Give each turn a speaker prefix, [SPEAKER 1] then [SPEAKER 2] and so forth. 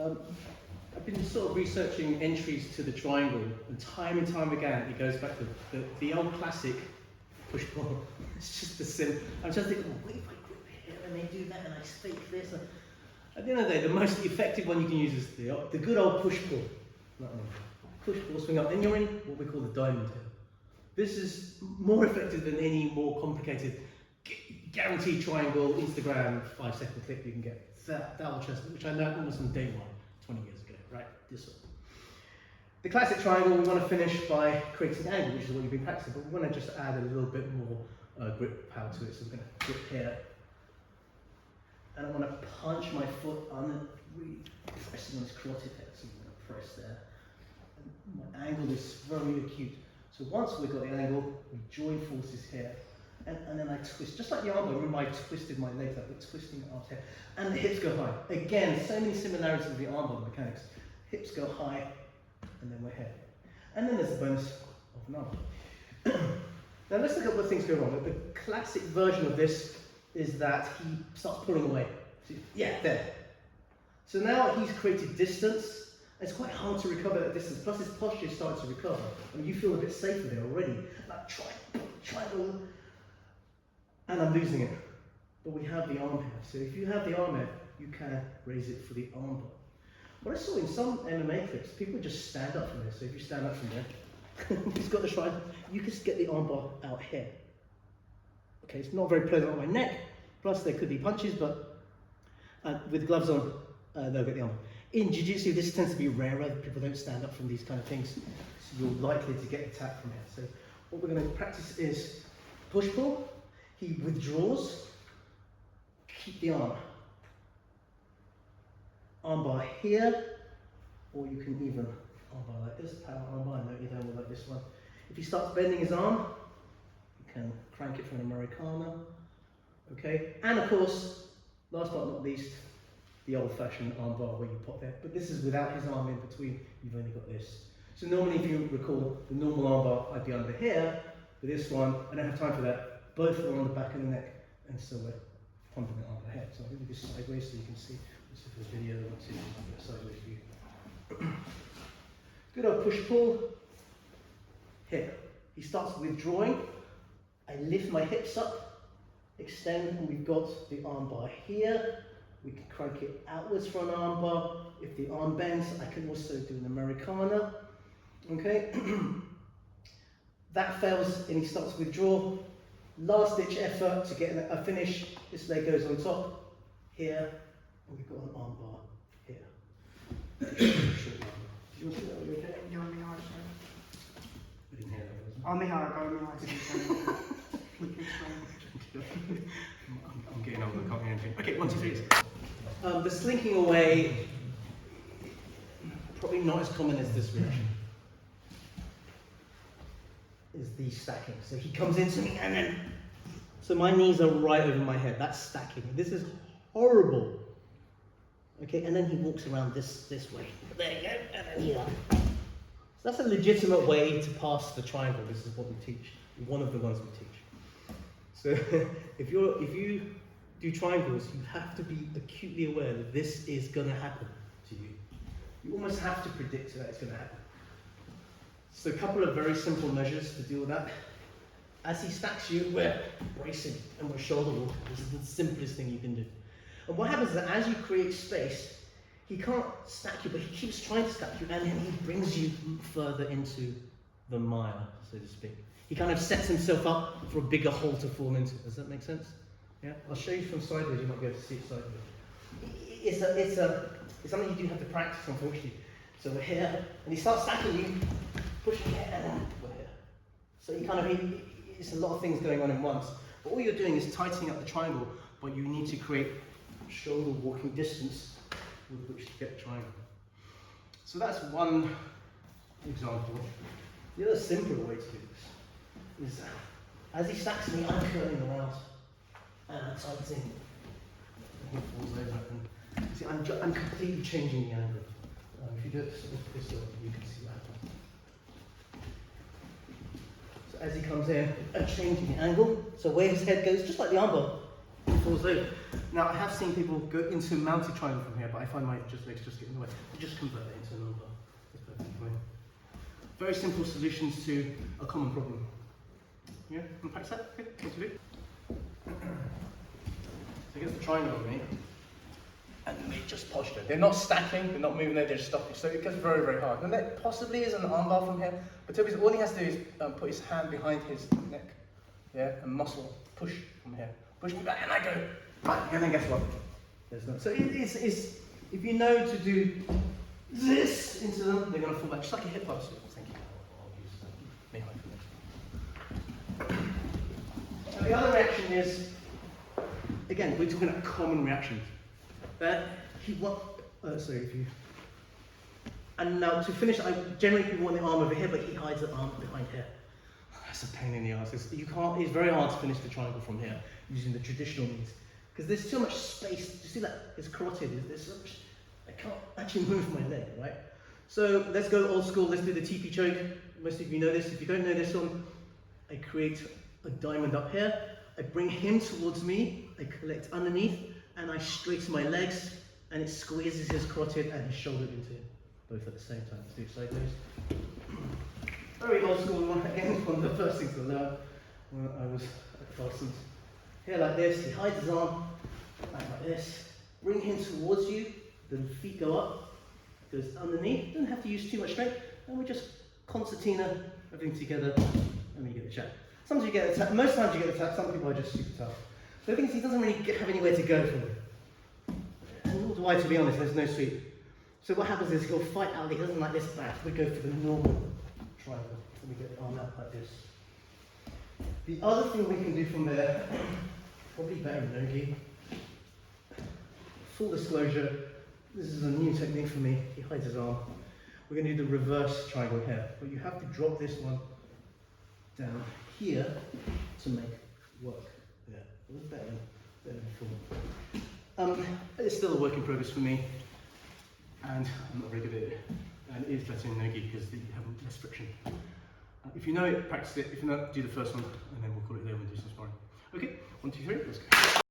[SPEAKER 1] I've been sort of researching entries to the triangle, and time again it goes back to the old classic push pull. It's just the sim. I'm just thinking, what if I grip here and they do that and I fake this? At the end of the day, the most effective one you can use is the good old push pull. Push pull, swing up, and you're in what we call the diamond here. This is more effective than any more complicated guaranteed triangle Instagram 5-second clip you can get. That will just, which I learned almost on day one, 20 years ago, right? This one. The classic triangle, we want to finish by creating an angle, which is what you've been practicing, but we want to just add a little bit more grip power to it. So we're going to grip here. And I want to punch my foot on, really pressing on this carotid head. So I'm going to press there. And my angle is very acute. So once we've got the angle, we join forces here. And then I twist, just like the arm bar. Remember I twisted my legs up, but twisting the arms here. And the hips go high. Again, so many similarities with the arm bar mechanics. Hips go high, and then we're here. And then there's the bonus of an arm. Now let's look at what things go wrong. The classic version of this is that he starts pulling away. See? Yeah, there. So now he's created distance. It's quite hard to recover that distance. Plus his posture starts to recover. I mean, you feel a bit safer there already. Like triangle. And I'm losing it. But we have the arm here. So if you have the arm here, you can raise it for the arm bar. What I saw in some MMA clips, people would just stand up from this. So if you stand up from there, he's got the triangle, you can get the arm bar out here. Okay, it's not very pleasant on my neck. Plus there could be punches, but with gloves on, they'll get the arm bar. In jiu-jitsu, this tends to be rarer. People don't stand up from these kind of things. So you're likely to get attacked from here. So what we're going to practice is push-pull. He withdraws, keep the arm. Arm bar here, or you can even arm bar like this, power arm bar, no, you don't like this one. If he starts bending his arm, you can crank it for an Americana, okay? And of course, last but not least, the old-fashioned arm bar where you pop there, but this is without his arm in between, you've only got this. So normally, if you recall, the normal arm bar, I'd be under here, with this one, I don't have time for that. Both are on the back of the neck, and so we're pumping it on the head. So I'll do this sideways so you can see. This is the video, let's see if I can get a sideways view. Good old push-pull. Here. He starts withdrawing. I lift my hips up, extend, and we've got the arm bar here. We can crank it outwards for an arm bar. If the arm bends, I can also do an Americana. Okay? That fails, and he starts to withdraw. Last ditch effort to get a finish. This leg goes on top, here, and we've got an arm bar here. Do you want to see that? Are you okay?
[SPEAKER 2] You're on me hard, sir.
[SPEAKER 1] I didn't hear that.
[SPEAKER 2] On me hard, go on me hard.
[SPEAKER 1] I'm getting older, I can't hear anything. Okay, 1, 2, 3. The slinking away, probably not as common as this reaction. Is the stacking. So he comes into me and then, so my knees are right over my head. That's stacking. This is horrible. Okay, and then he walks around this way. There you go, and then here. So that's a legitimate way to pass the triangle. This is what we teach. One of the ones we teach. So if you do triangles, you have to be acutely aware that this is going to happen to you. You almost have to predict that it's going to happen. So a couple of very simple measures to deal with that. As he stacks you, we're bracing and we're shoulder walking. This is the simplest thing you can do. And what happens is that as you create space, he can't stack you, but he keeps trying to stack you, and then he brings you further into the mire, so to speak. He kind of sets himself up for a bigger hole to fall into. Does that make sense? Yeah? I'll show you from sideways, you might be able to see it sideways. It's something you do have to practice, unfortunately. So we're here, and he starts stacking you, pushing here, and then we're here. So you kind of, it's a lot of things going on in once. But all you're doing is tightening up the triangle, but you need to create shoulder walking distance with which to get the triangle. So that's one example. The other simpler way to do this is, as he stacks me, I'm curling around, and I'm tightening, and he falls over, and you see, I'm completely changing the angle. If you do it this way, you can see what happens. So as he comes in, I'm changing the angle. So where his head goes, just like the arm bar, falls over. Now I have seen people go into a mounted triangle from here, but I find my legs just get in the way. I just convert it into an armbar. That's perfectly fine. Very simple solutions to a common problem. Yeah, want to practice that? Okay, what to do? So he gets the triangle on me, and they just posture. They're not stacking, they're not moving there, they're just stopping. So it gets very, very hard. And there possibly is an armbar from here, but Toby's, all he has to do is put his hand behind his neck, yeah, and muscle, push from here. Push me back, and I go, back, and then guess what? There's no. So it's if you know to do this into them, they're going to fall back, just like a hip hop. Thank you. I'll use that. And the other reaction is, again, we're talking about common reactions. And now to finish, generally people want the arm over here, but he hides the arm behind here. That's a pain in the ass. It's very hard to finish the triangle from here using the traditional means. Because there's so much space. Do you see that? It's carotid. There's so much, I can't actually move my leg, right? So let's go old school. Let's do the TP choke. Most of you know this. If you don't know this one, I create a diamond up here. I bring him towards me. I collect underneath, and I straighten my legs, and it squeezes his carotid and his shoulder into it, both at the same time. Let's do it sideways. Very old school one. Again, one of the first things to learn when I was at Parsons. Here like this, he hides his arm, like this. Bring him towards you, the feet go up, goes underneath. Don't have to use too much strength, and we just concertina everything together, and we get the chat. Sometimes you get attacked, most times you get attacked, some people are just super tough. So the thing is, he doesn't really have anywhere to go from it. And nor do I, to be honest, there's no sweep. So what happens is he'll fight out, he doesn't like this back, we go for the normal triangle, and we get the arm out like this. The other thing we can do from there, probably better no-gi. Full disclosure, this is a new technique for me. He hides his arm. We're going to do the reverse triangle here, but you have to drop this one down here to make work. Yeah, it was better than before. It's still a work in progress for me, and I'm not very good at it. And it is better in no-gi because you have less friction. If you know it, practice it. If not, do the first one, and then we'll call it there and do some sparring. Okay, 1, 2, 3, let's go.